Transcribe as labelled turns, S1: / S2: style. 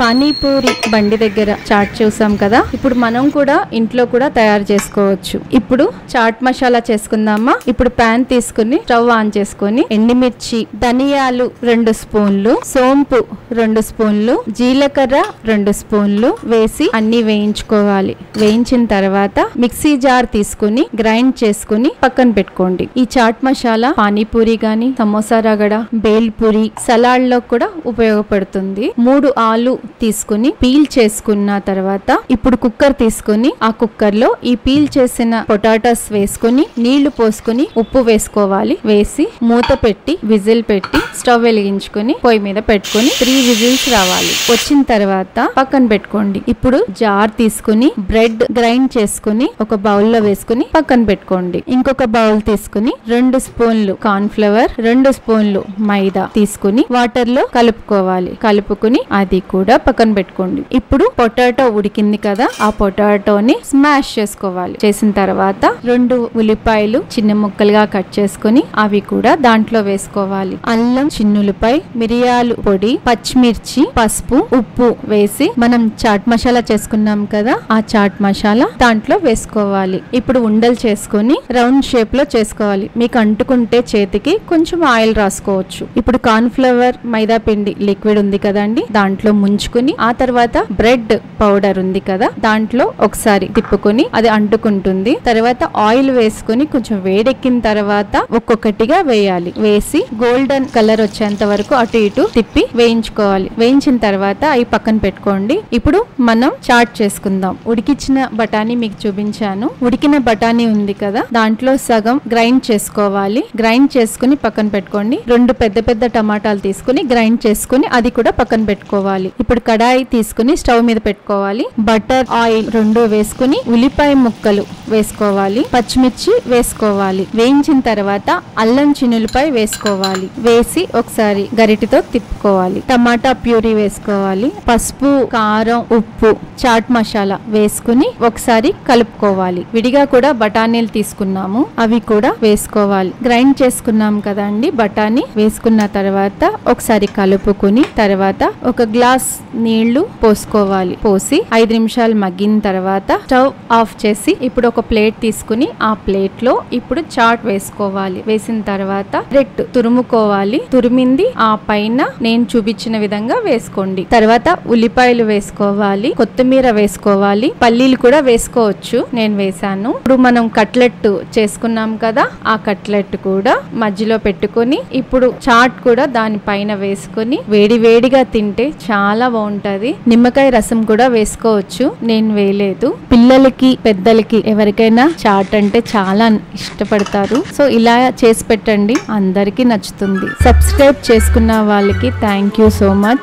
S1: పానీపూరి బండి దగ్గర చాట్ చూసాం కదా. ఇప్పుడు మనం కూడా ఇంట్లో కూడా తయారు చేసుకోవచ్చు. ఇప్పుడు చాట్ మసాలా చేసుకుందామా. ఇప్పుడు ప్యాన్ తీసుకుని స్టవ్ ఆన్ చేసుకొని ఎండుమిర్చి, ధనియాలు 2 స్పూన్లు, సోంపు 2 స్పూన్లు, జీలకర్ర 2 స్పూన్లు వేసి అన్ని వేయించుకోవాలి. వేయించిన తర్వాత మిక్సీ జార్ తీసుకుని గ్రైండ్ చేసుకుని పక్కన పెట్టుకోండి. ఈ చాట్ మసాలా పానీపూరి గాని, సమోసా రగడ, బేల్ పూరి, సలాడ్ లో కూడా ఉపయోగపడుతుంది. 3 ఆలు తీసుకుని పీల్ చేసుకున్న తర్వాత ఇప్పుడు కుక్కర్ తీసుకుని ఆ కుక్కర్ లో ఈ పీల్ చేసిన పొటాటోస్ వేసుకుని నీళ్లు పోసుకుని ఉప్పు వేసుకోవాలి. వేసి మూత పెట్టి విజిల్ పెట్టి స్టవ్ వెలిగించుకుని పొయ్యి మీద పెట్టుకుని 3 విజిల్స్ రావాలి. వచ్చిన తర్వాత పక్కన పెట్టుకోండి. ఇప్పుడు జార్ తీసుకుని బ్రెడ్ గ్రైండ్ చేసుకుని ఒక బౌల్ లో వేసుకుని పక్కన పెట్టుకోండి. ఇంకొక బౌల్ తీసుకుని 2 స్పూన్లు కార్న్ ఫ్లవర్, 2 స్పూన్లు మైదా తీసుకుని వాటర్ లో కలుపుకోవాలి. కలుపుకుని అది కూడా పక్కన పెట్టుకోండి. ఇప్పుడు పొటాటో ఉడికింది కదా, ఆ పొటాటోని స్మాష్ చేసుకోవాలి. చేసిన తర్వాత 2 ఉల్లిపాయలు చిన్న ముక్కలుగా కట్ చేసుకుని అవి కూడా దాంట్లో వేసుకోవాలి. అల్లం చిన్నులపై, మిరియాలు పొడి, పచ్చిమిర్చి, పసుపు, ఉప్పు వేసి మనం చాట్ మసాలా చేసుకున్నాం కదా, ఆ చాట్ మసాలా దాంట్లో వేసుకోవాలి. ఇప్పుడు ఉండలు చేసుకుని రౌండ్ షేప్ లో చేసుకోవాలి. మీకు అంటుకుంటే చేతికి కొంచెం ఆయిల్ రాసుకోవచ్చు. ఇప్పుడు కార్న్ ఫ్లవర్, మైదా పిండి లిక్విడ్ ఉంది కదండి, దాంట్లో ముంచుకుని ఆ తర్వాత బ్రెడ్ పౌడర్ ఉంది కదా, దాంట్లో ఒకసారి తిప్పుకొని అది అంటుకుంటుంది. తర్వాత ఆయిల్ వేసుకుని కొంచెం వేడెక్కిన తర్వాత ఒక్కొక్కటిగా వేయాలి. వేసి గోల్డెన్ కలర్ వచ్చేంత వరకు అటు ఇటు తిప్పి వేయించుకోవాలి. వేయించిన తర్వాత అవి పక్కన పెట్టుకోండి. ఇప్పుడు మనం చాట్ చేసుకుందాం. ఉడికించిన బఠానీ మీకు చూపించాను. ఉడికిన బఠానీ ఉంది కదా, దాంట్లో సగం గ్రైండ్ చేసుకోవాలి. గ్రైండ్ చేసుకుని పక్కన పెట్టుకోండి. 2 పెద్ద పెద్ద టమాటాలు తీసుకుని గ్రైండ్ చేసుకుని అది కూడా పక్కన పెట్టుకోవాలి. ఇప్పుడు కడాయి తీసుకుని స్టవ్ మీద పెట్టుకోవాలి. బటర్, ఆయిల్ 2 వేసుకుని ఉల్లిపాయ ముక్కలు వేసుకోవాలి. పచ్చిమిర్చి వేసుకోవాలి. వేయించిన తర్వాత అల్లం చిన్నులపై వేసుకోవాలి. వేసి ఒకసారి గరిటితో తిప్పుకోవాలి. టమాటా ప్యూరీ వేసుకోవాలి. పసుపు, కారం, ఉప్పు, చాట్ మసాలా వేసుకుని ఒకసారి కలుపుకోవాలి. విడిగా కూడా బఠానీలు తీసుకున్నాము, అవి కూడా వేసుకోవాలి. గ్రైండ్ చేసుకున్నాం కదండి బఠానీ, వేసుకున్న తర్వాత ఒకసారి కలుపుకుని తర్వాత ఒక గ్లాస్ నీళ్లు పోసుకోవాలి. పోసి 5 నిమిషాలు మగ్గిన తర్వాత స్టవ్ ఆఫ్ చేసి ఇప్పుడు ఒక ప్లేట్ తీసుకుని ఆ ప్లేట్ లో ఇప్పుడు చాట్ వేసుకోవాలి. వేసిన తర్వాత రెడ్ తురుముకోవాలి. తురిమింది ఆ పైన నేను చూపించిన విధంగా వేసుకోండి. తర్వాత ఉల్లిపాయలు వేసుకోవాలి. కొత్తిమీర వేసుకోవాలి. పల్లీలు కూడా వేసుకోవచ్చు, నేను వేసాను. ఇప్పుడు మనం కట్లెట్ చేసుకున్నాం కదా, ఆ కట్లెట్ కూడా మధ్యలో పెట్టుకుని ఇప్పుడు చాట్ కూడా దాని పైన వేసుకుని వేడి వేడిగా తింటే చాలా బాగుంటది. నిమ్మకాయ రసం కూడా వేసుకోవచ్చు, నేను వేయలేదు. పిల్లలకి పెద్దలకి ఎవరికైనా చాట్ అంటే చాలా ఇష్టపడతారు. సో ఇలా చేసి పెట్టండి, అందరికీ నచ్చుతుంది. సబ్స్క్రైబ్ చేసుకున్న వాళ్ళకి థ్యాంక్ యూ సో మచ్.